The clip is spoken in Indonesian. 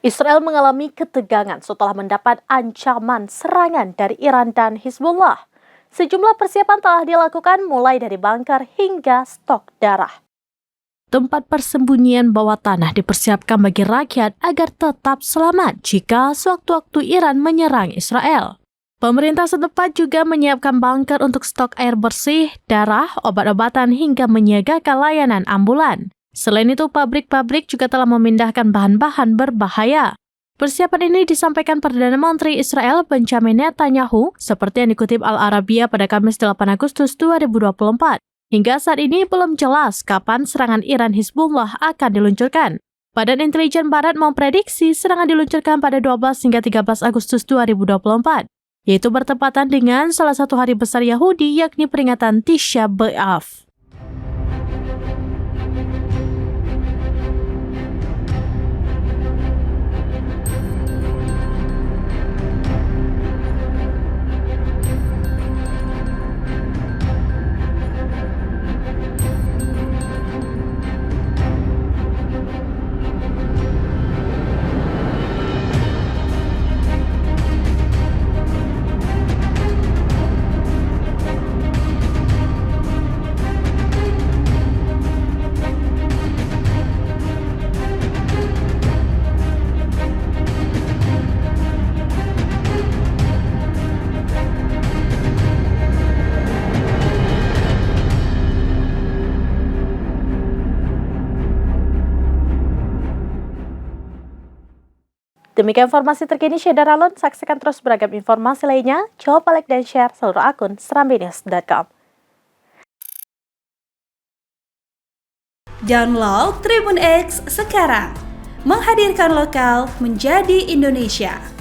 Israel mengalami ketegangan setelah mendapat ancaman serangan dari Iran dan Hizbullah. Sejumlah persiapan telah dilakukan mulai dari bunker hingga stok darah. Tempat persembunyian bawah tanah dipersiapkan bagi rakyat agar tetap selamat jika sewaktu-waktu Iran menyerang Israel. Pemerintah setempat juga menyiapkan bunker untuk stok air bersih, darah, obat-obatan hingga menyiagakan layanan ambulan. Selain itu, pabrik-pabrik juga telah memindahkan bahan-bahan berbahaya. Persiapan ini disampaikan Perdana Menteri Israel Benjamin Netanyahu seperti yang dikutip Al Arabiya pada Kamis 8 Agustus 2024. Hingga saat ini belum jelas kapan serangan Iran Hizbullah akan diluncurkan. Badan Intelijen Barat memprediksi serangan diluncurkan pada 12 hingga 13 Agustus 2024, yaitu bertepatan dengan salah satu hari besar Yahudi yakni peringatan Tisha B'Av. Demikian informasi terkini Syedar Alon. Saksikan terus beragam informasi lainnya. Coba like dan share seluruh akun serambinews.com. Download Tribun X sekarang. Menghadirkan lokal menjadi Indonesia.